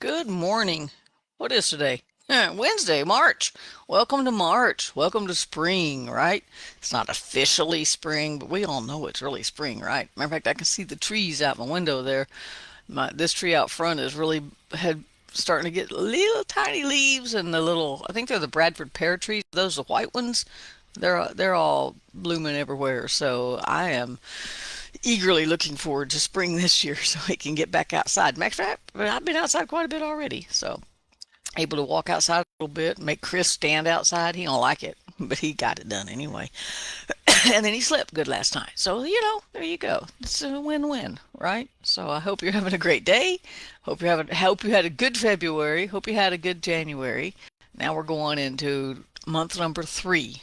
Good morning. What is today? Wednesday, March. Welcome to March. Welcome to spring, right? It's not officially spring, but we all know it's really spring, right? Matter of fact, I can see the trees out my window there. This tree out front is really had starting to get little tiny leaves, and the little, I think they're the Bradford pear trees. Those are the white ones. They're all blooming everywhere. So I am eagerly looking forward to spring this year so we can get back outside. Matter of fact, I've been outside quite a bit already, so able to walk outside a little bit, make Chris stand outside. He don't like it, but he got it done anyway. And then he slept good last night. So, there you go. It's a win-win, right? So I hope you're having a great day. Hope you had a good February. Hope you had a good January. Now we're going into month number 3.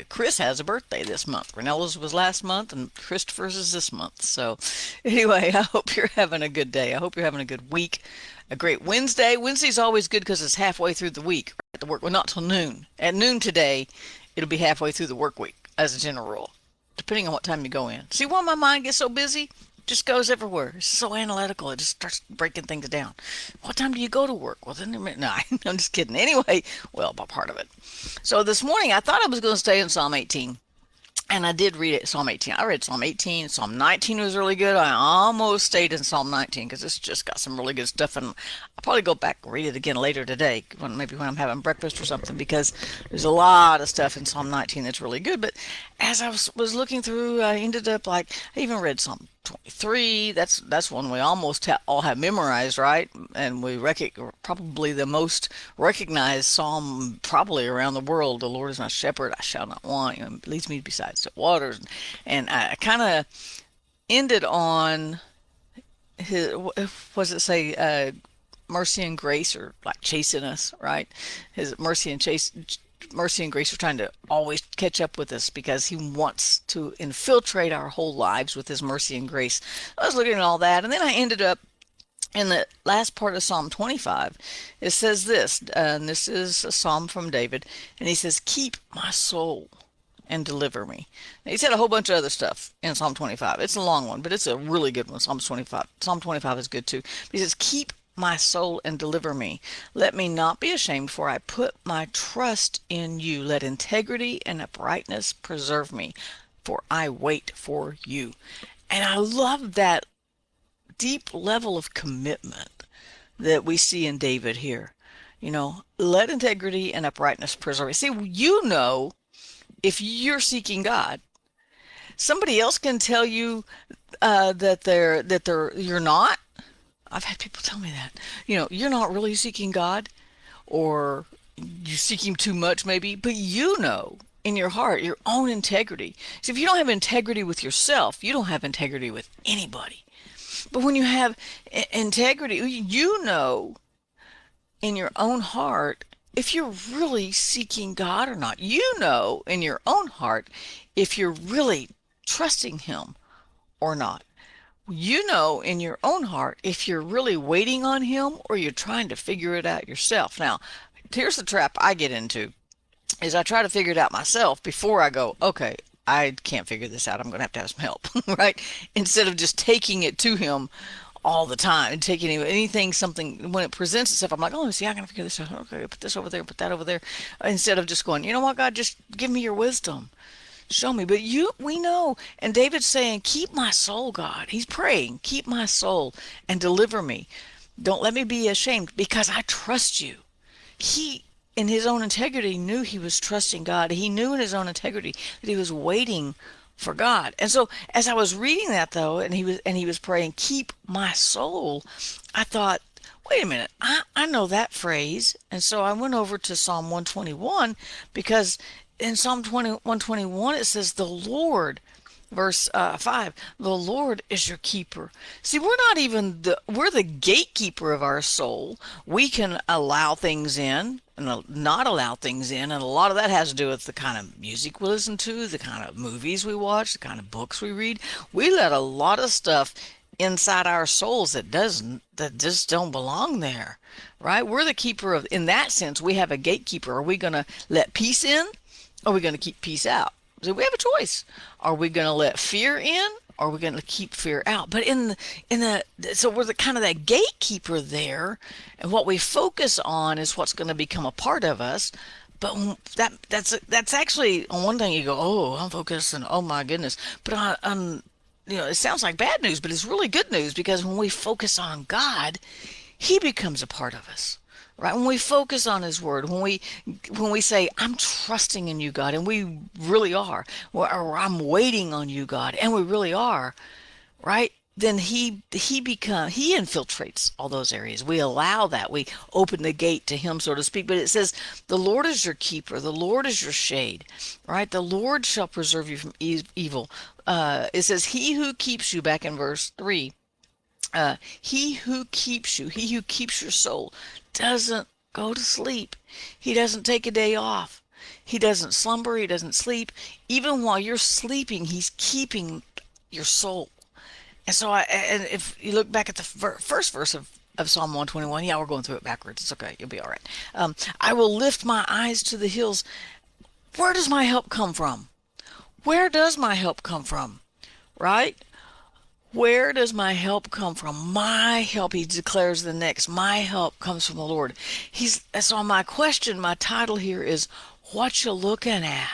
Chris has a birthday this month. Renella's was last month and Christopher's is this month. So anyway, I hope you're having a good day. I hope you're having a good week. A great Wednesday. Wednesday's always good because it's halfway through the week. Right? The work, well, not till noon. At noon today, it'll be halfway through the work week as a general rule, depending on what time you go in. See why my mind gets so busy? Just goes everywhere. It's so analytical. It just starts breaking things down. What time do you go to work? Well, then, no, I'm just kidding. Anyway, well, by part of it. So this morning, I thought I was going to stay in Psalm 18. And I did read it, Psalm 18. I read Psalm 18. Psalm 19 was really good. I almost stayed in Psalm 19 because it's just got some really good stuff. And I'll probably go back and read it again later today, maybe when I'm having breakfast or something, because there's a lot of stuff in Psalm 19 that's really good. But as I was looking through, I ended up I even read Psalm 23. That's one we almost all have memorized, right? And we probably the most recognized psalm probably around the world. The Lord is my shepherd; I shall not want. Leads me beside still waters. And I kind of ended on his. What does it say? Mercy and grace, or like chasing us, right? His mercy and grace are trying to always catch up with us because he wants to infiltrate our whole lives with his mercy and grace. I was looking at all that, and then I ended up in the last part of Psalm 25. It says this, and this is a psalm from David, and he says, "Keep my soul and deliver me." Now, he said a whole bunch of other stuff in Psalm 25. It's a long one, but it's a really good one. Psalm 25. Psalm 25 is good too. He says, "Keep my soul and deliver me. Let me not be ashamed, for I put my trust in you. Let integrity and uprightness preserve me, for I wait for you." And I love that deep level of commitment that we see in David here. Let integrity and uprightness preserve me. See, if you're seeking God, somebody else can tell you that you're not. I've had people tell me that. You're not really seeking God, or you seek him too much maybe, but in your heart, your own integrity. See, if you don't have integrity with yourself, you don't have integrity with anybody. But when you have integrity, in your own heart if you're really seeking God or not. In your own heart if you're really trusting him or not. In your own heart if you're really waiting on him or you're trying to figure it out yourself. Now, here's the trap I get into is I try to figure it out myself before I go, okay, I can't figure this out. I'm going to have some help, right? Instead of just taking it to him all the time and taking something when it presents itself. I'm like, oh, see, I'm going to figure this out. Okay, put this over there, put that over there. Instead of just going, you know what, God, just give me your wisdom. Show me. But we know. And David's saying, keep my soul, God. He's praying, keep my soul and deliver me. Don't let me be ashamed because I trust you. He, in his own integrity, knew he was trusting God. He knew in his own integrity that he was waiting for God. And so as I was reading that though, and he was praying, keep my soul, I thought, wait a minute, I know that phrase. And so I went over to Psalm 121 because in Psalm 121 it says the Lord, verse 5, the Lord is your keeper. See, we're the gatekeeper of our soul. We can allow things in and not allow things in, and a lot of that has to do with the kind of music we listen to, the kind of movies we watch, the kind of books we read. We let a lot of stuff inside our souls that just don't belong there, right? We're the keeper of, in that sense, we have a gatekeeper. Are we going to let peace in? Or are we going to keep peace out? So we have a choice. Are we going to let fear in, Or are we going to keep fear out? But in the so we're the kind of that gatekeeper there, and what we focus on is what's going to become a part of us. But that's actually on one thing you go, oh, I'm focused, and oh my goodness. But on it sounds like bad news, but it's really good news because when we focus on God, He becomes a part of us. Right? When we focus on His Word, when we say, I'm trusting in you, God, and we really are, or I'm waiting on you, God, and we really are, right? Then he infiltrates all those areas. We allow that. We open the gate to him, so to speak. But it says, the Lord is your keeper. The Lord is your shade, right? The Lord shall preserve you from evil. It says, he who keeps you, back in verse 3, he who keeps your soul, doesn't go to sleep. He doesn't take a day off. He doesn't slumber. He doesn't sleep. Even while you're sleeping, he's keeping your soul. And if you look back at the first verse of Psalm 121, yeah, we're going through it backwards. It's okay. You'll be all right. I will lift my eyes to the hills. Where does my help come from? Where does my help come from? Right? Where does my help come from? My help, he declares the next. My help comes from the Lord. So my question, my title here is, what you looking at?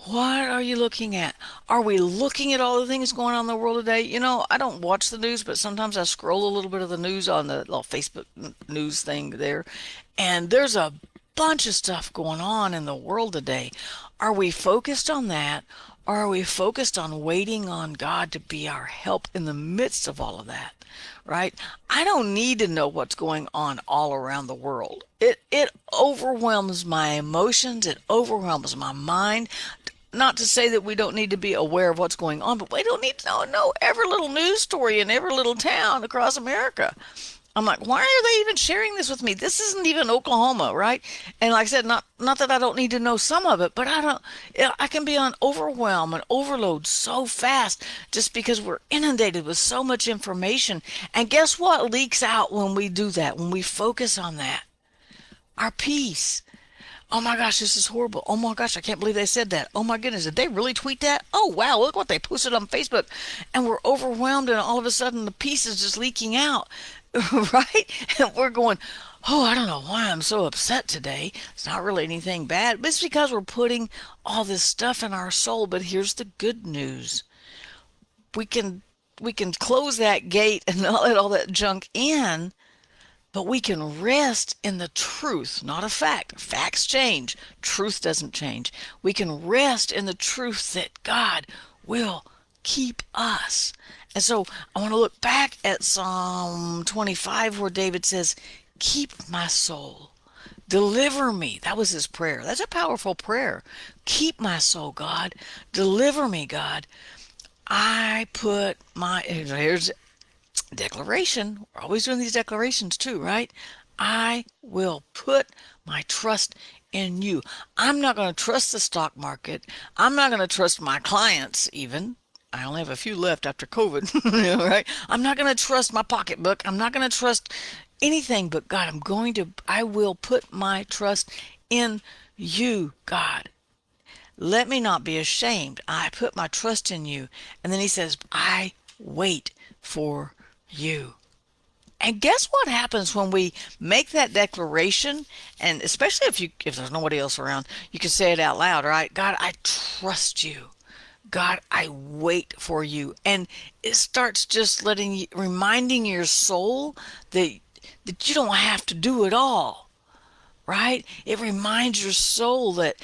What are you looking at? Are we looking at all the things going on in the world today? I don't watch the news, but sometimes I scroll a little bit of the news on the little Facebook news thing there, and there's a bunch of stuff going on in the world today. Are we focused on that? Or are we focused on waiting on God to be our help in the midst of all of that? Right? I don't need to know what's going on all around the world. It overwhelms my emotions, it overwhelms my mind. Not to say that we don't need to be aware of what's going on, but we don't need to know every little news story in every little town across America. I'm like, why are they even sharing this with me? This isn't even Oklahoma, right? And like I said, not that I don't need to know some of it, but I can be on overwhelm and overload so fast just because we're inundated with so much information. And guess what leaks out when we do that, when we focus on that? Our peace. Oh my gosh, this is horrible. Oh my gosh, I can't believe they said that. Oh my goodness, did they really tweet that? Oh wow, look what they posted on Facebook. And we're overwhelmed, and all of a sudden the piece is just leaking out, right? And we're going, oh, I don't know why I'm so upset today. It's not really anything bad, but it's because we're putting all this stuff in our soul. But here's the good news. We can we can close that gate and not let all that junk in, but we can rest in the truth, not a fact. Facts change, truth doesn't change. We can rest in the truth that God will keep us. And so I want to look back at Psalm 25 where David says, keep my soul. Deliver me. That was his prayer. That's a powerful prayer. Keep my soul, God. Deliver me, God. I put my, here's declaration. We're always doing these declarations too, right? I will put my trust in you. I'm not going to trust the stock market. I'm not going to trust my clients even. I only have a few left after COVID, right? I'm not going to trust my pocketbook. I'm not going to trust anything but God. I will put my trust in you, God. Let me not be ashamed. I put my trust in you. And then he says, I wait for you. And guess what happens when we make that declaration? And especially if there's nobody else around, you can say it out loud, right? God, I trust you. God, I wait for you. And it starts just reminding your soul that you don't have to do it all, right? It reminds your soul that